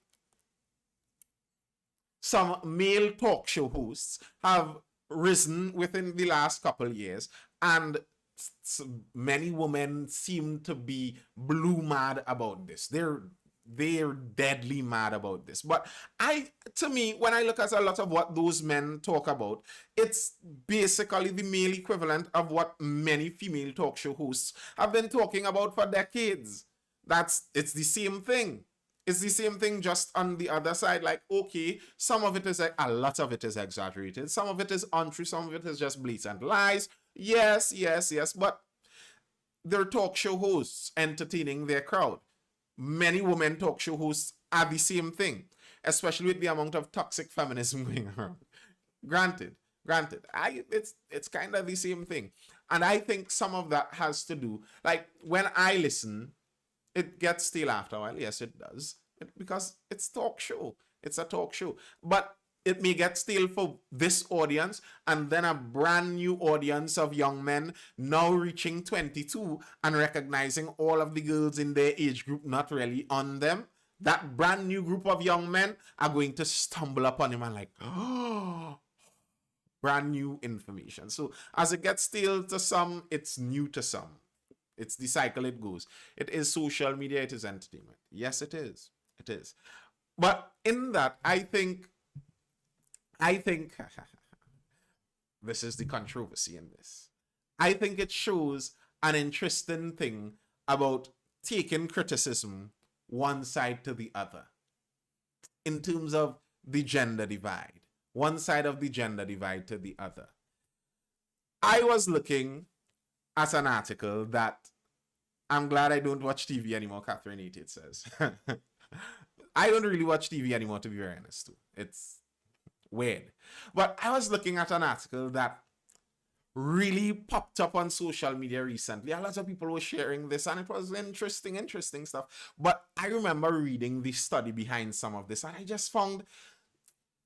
male talk show hosts have risen within the last couple years, and many women seem to be blue mad about this. They're deadly mad about this. But to me, when I look at a lot of what those men talk about, it's basically the male equivalent of what many female talk show hosts have been talking about for decades. It's the same thing. It's the same thing, just on the other side. Like, okay, a lot of it is exaggerated. Some of it is untrue. Some of it is just blatant lies. Yes. But they're talk show hosts entertaining their crowd. Many women talk show hosts are the same thing, especially with the amount of toxic feminism going around. Granted, Granted, it's kind of the same thing. And I think some of that has to do, like when I listen, it gets stale after a while. Yes, it does. Because it's talk show. It's a talk show. But it may get stale for this audience, and then a brand new audience of young men now reaching 22 and recognizing all of the girls in their age group not really on them. That brand new group of young men are going to stumble upon him and like, oh, brand new information. So as it gets stale to some, it's new to some. It's the cycle it goes. It is social media, it is entertainment. Yes, it is. It is. But in that, I think this is the controversy in this. I think it shows an interesting thing about taking criticism one side to the other in terms of the gender divide. One side of the gender divide to the other. I was looking at an article that I'm glad I don't watch TV anymore, Catherine Eated says. I don't really watch TV anymore, to be very honest, too. It's weird. But I was looking at an article that really popped up on social media recently. A lot of people were sharing this, and it was interesting stuff. But I remember reading the study behind some of this, and I just found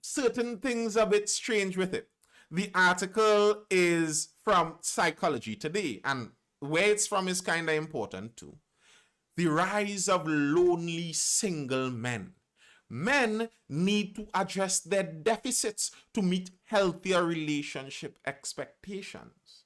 certain things a bit strange with it. The article is from Psychology Today, and where it's from is kind of important too. The rise of lonely single men. Men need to address their deficits to meet healthier relationship expectations.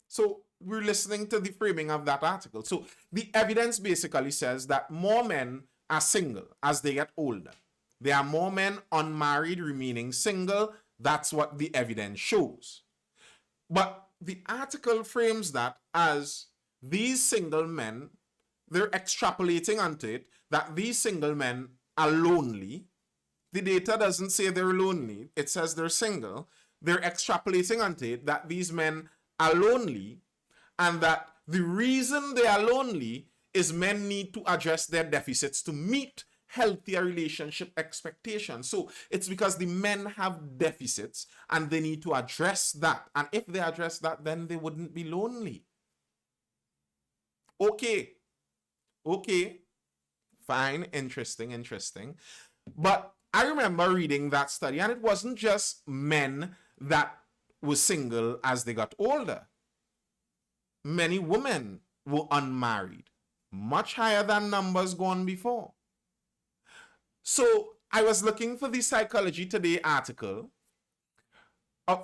So we're listening to the framing of that article. So the evidence basically says that more men are single as they get older. There are more men unmarried remaining single. That's what the evidence shows. But the article frames that as these single men, they're extrapolating onto it that these single men are lonely. The data doesn't say they're lonely. It says they're single. They're extrapolating onto it that these men are lonely, and that the reason they are lonely is men need to address their deficits to meet healthier relationship expectations. So it's because the men have deficits and they need to address that. And if they address that, then they wouldn't be lonely. Okay. Fine. Interesting. But I remember reading that study, and it wasn't just men that were single as they got older. Many women were unmarried, much higher than numbers gone before. So I was looking for the Psychology Today article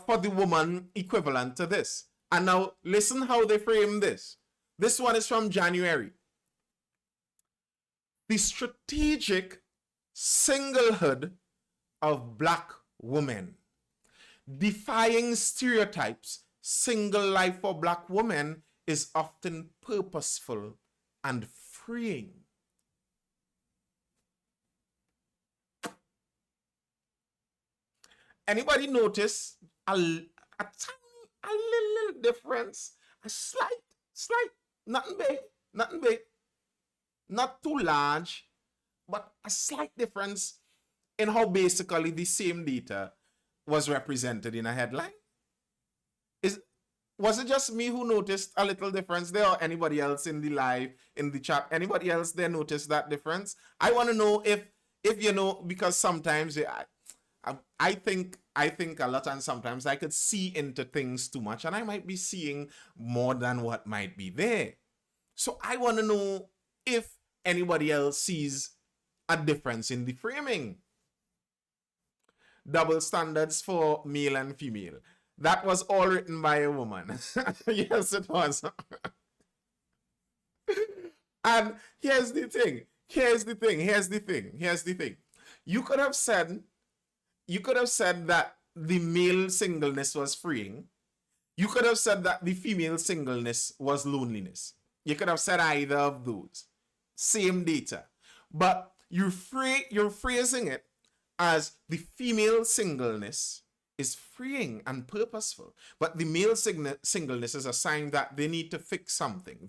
for the woman equivalent to this. And now listen how they frame this. This one is from January. The strategic singlehood of Black women. Defying stereotypes, single life for Black women is often purposeful and freeing. Anybody notice a little difference? A slight, nothing big, not too large, but a slight difference in how basically the same data was represented in a headline? Was it just me who noticed a little difference there, or anybody else in the live, in the chat? Anybody else there noticed that difference? I want to know if you know, because sometimes I think a lot, and sometimes I could see into things too much, and I might be seeing more than what might be there. So I want to know if anybody else sees a difference in the framing. Double standards for male and female. That was all written by a woman. Yes, it was. And here's the thing. You could have said that the male singleness was freeing. You could have said that the female singleness was loneliness. You could have said either of those. Same data. But you're phrasing it as the female singleness is freeing and purposeful. But the male singleness is a sign that they need to fix something.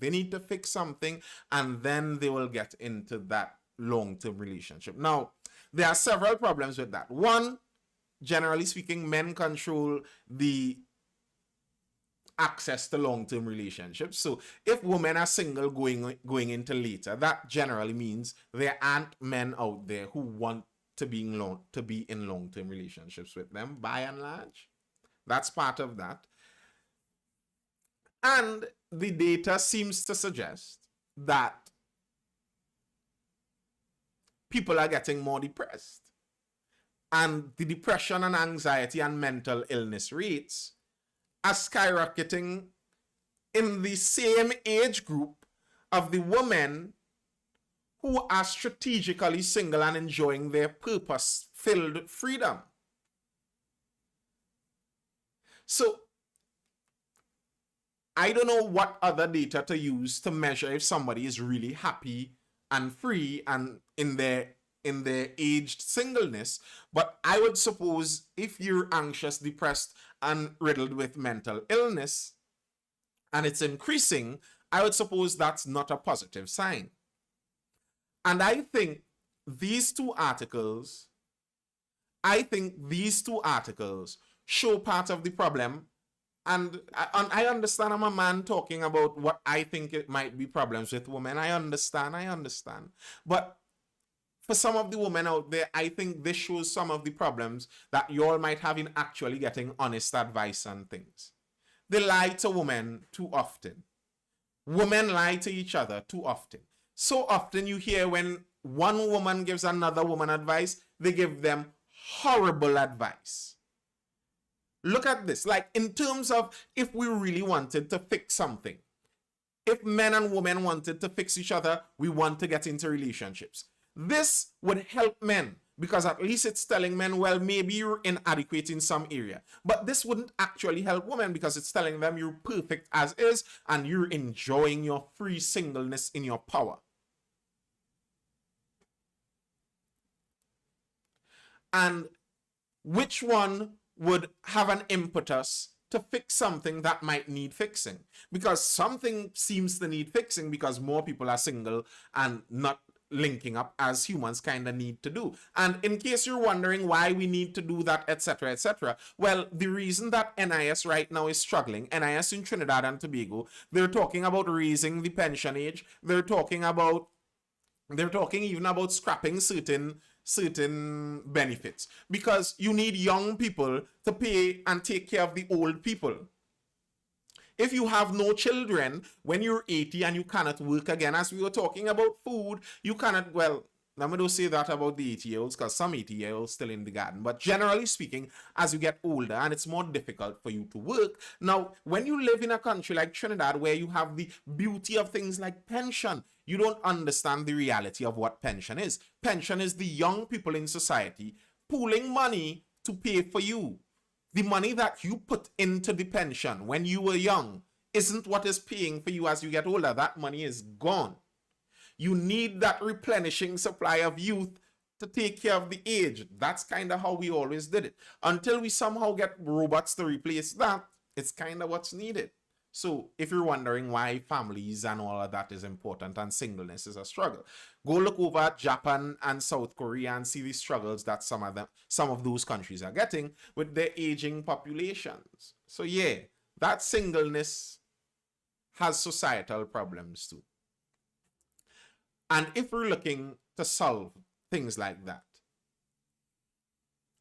And then they will get into that long-term relationship. Now, there are several problems with that. One, generally speaking, men control the access to long-term relationships. So if women are single going into later, that generally means there aren't men out there who want to be in long-term relationships with them, by and large. That's part of that. And the data seems to suggest that people are getting more depressed. And the depression and anxiety and mental illness rates are skyrocketing in the same age group of the women who are strategically single and enjoying their purpose-filled freedom. So I don't know what other data to use to measure if somebody is really happy and free and in their aged singleness, but I would suppose if you're anxious, depressed, and riddled with mental illness, and it's increasing, I would suppose that's not a positive sign. And I think these two articles show part of the problem. And I understand I'm a man talking about what I think it might be problems with women. I understand. But for some of the women out there, I think this shows some of the problems that you all might have in actually getting honest advice on things. They lie to women too often. Women lie to each other too often. So often you hear when one woman gives another woman advice, they give them horrible advice. Look at this, like in terms of if we really wanted to fix something, if men and women wanted to fix each other, we want to get into relationships. This would help men because at least it's telling men, well, maybe you're inadequate in some area. But this wouldn't actually help women because it's telling them you're perfect as is and you're enjoying your free singleness in your power. And which one would have an impetus to fix something that might need fixing? Because something seems to need fixing because more people are single and not linking up as humans kind of need to do. And in case you're wondering why we need to do that, etc., well, the reason that NIS right now is struggling, NIS in Trinidad and Tobago, they're talking about raising the pension age. They're talking even about scrapping certain benefits because you need young people to pay and take care of the old people. If you have no children when you're 80 and you cannot work again, as we were talking about food, you cannot, well, I'm going to say that about the 80-year-olds because some 80-year-olds still in the garden. But generally speaking, as you get older and it's more difficult for you to work. Now, when you live in a country like Trinidad where you have the beauty of things like pension, you don't understand the reality of what pension is. Pension is the young people in society pooling money to pay for you. The money that you put into the pension when you were young isn't what is paying for you as you get older. That money is gone. You need that replenishing supply of youth to take care of the age. That's kind of how we always did it. Until we somehow get robots to replace that, it's kind of what's needed. So if you're wondering why families and all of that is important and singleness is a struggle, go look over at Japan and South Korea and see the struggles that some of those countries are getting with their aging populations. So yeah, that singleness has societal problems too. And if we're looking to solve things like that,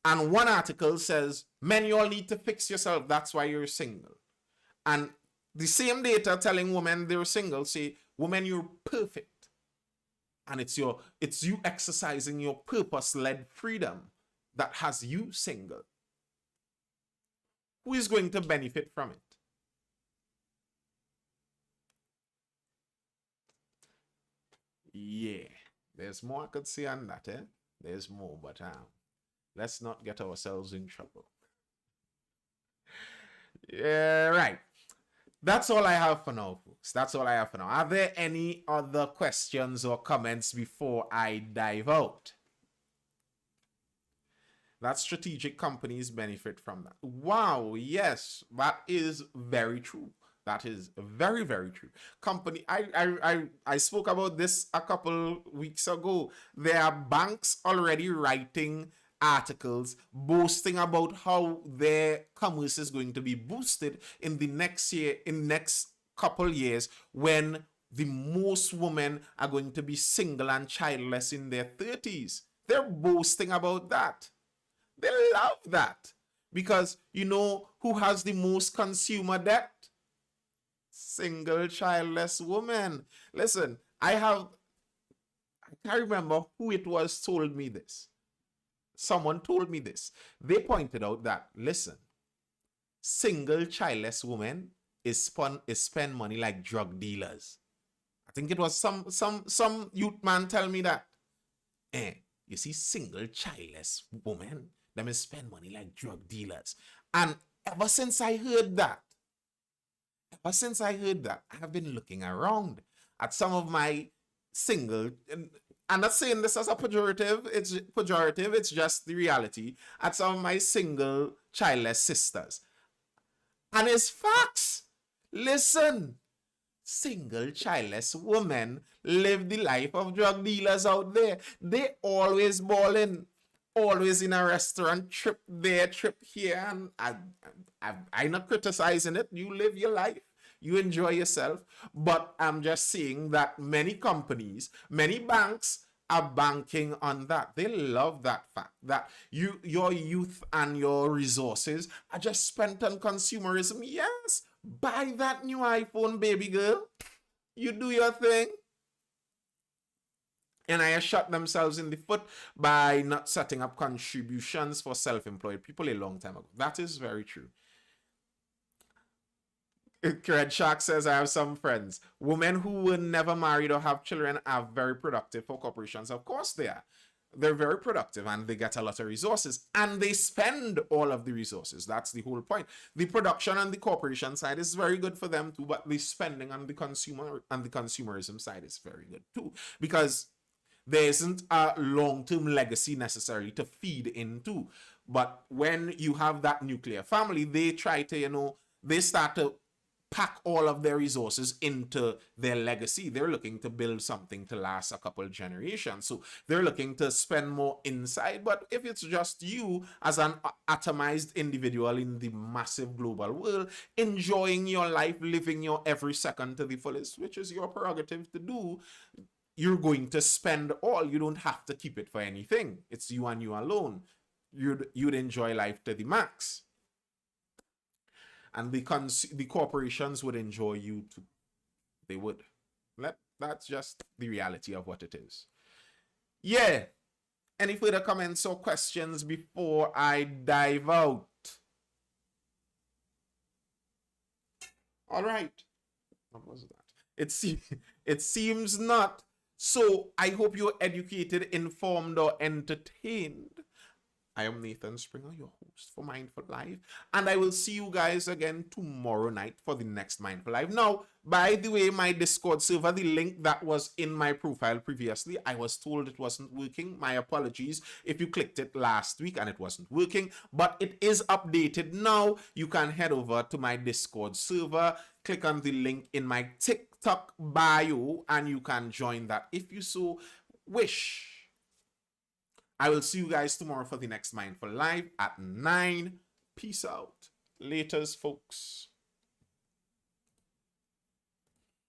and one article says, men, you all need to fix yourself, that's why you're single. And the same data telling women they're single say, women, you're perfect. And it's you exercising your purpose-led freedom that has you single. Who is going to benefit from it? Yeah, there's more I could say on that, eh? There's more, but let's not get ourselves in trouble. Yeah, right. That's all I have for now, folks. That's all I have for now. Are there any other questions or comments before I dive out? That strategic companies benefit from that. Wow, yes, that is very true. That is very, very true. I spoke about this a couple weeks ago. There are banks already writing articles boasting about how their commerce is going to be boosted in the next year, in next couple years, when the most women are going to be single and childless in their 30s. They're boasting about that. They love that. Because you know who has the most consumer debt? Single childless woman. Listen, I can't remember who it was told me this. Someone told me this. They pointed out that, listen, single childless women is spend money like drug dealers. I think it was some youth man tell me that. Eh, you see, single childless women, them is spend money like drug dealers. And ever since I heard that, I have been looking around at some of my single, and I'm not saying this as a pejorative, it's just the reality, at some of my single childless sisters. And it's facts. Listen, single childless women live the life of drug dealers out there. They always balling, always in a restaurant, trip there, trip here, and I'm not criticizing it. You live your life, you enjoy yourself, but I'm just saying that many companies, many banks are banking on that. They love that fact that your youth and your resources are just spent on consumerism. Yes, buy that new iPhone, baby girl. You do your thing. And I shot themselves in the foot by not setting up contributions for self-employed people a long time ago. That is very true. Red Shark says, I have some friends. Women who were never married or have children are very productive for corporations. Of course they are. They're very productive and they get a lot of resources and they spend all of the resources. That's the whole point. The production on the corporation side is very good for them too, but the spending on the consumer and the consumerism side is very good too, because there isn't a long-term legacy necessarily to feed into. But when you have that nuclear family, they try to, they start to pack all of their resources into their legacy. They're looking to build something to last a couple generations. So they're looking to spend more inside. But if it's just you as an atomized individual in the massive global world, enjoying your life, living your every second to the fullest, which is your prerogative to do, you're going to spend all. You don't have to keep it for anything. It's you and you alone. You'd enjoy life to the max. And the corporations would enjoy you too. They would. That's just the reality of what it is. Yeah. Any further comments or questions before I dive out? All right. What was that? It seems not. So I hope you're educated, informed, or entertained. I am Nathan Springer, your host for Mindful Life, and I will see you guys again tomorrow night for the next Mindful Life. Now, by the way, my Discord server, the link that was in my profile previously, I was told it wasn't working. My apologies if you clicked it last week and it wasn't working, but it is updated now. You can head over to my Discord server, click on the link in my TikTok bio, and you can join that if you so wish. I will see you guys tomorrow for the next Mindful Live at 9. Peace out. Laters, folks.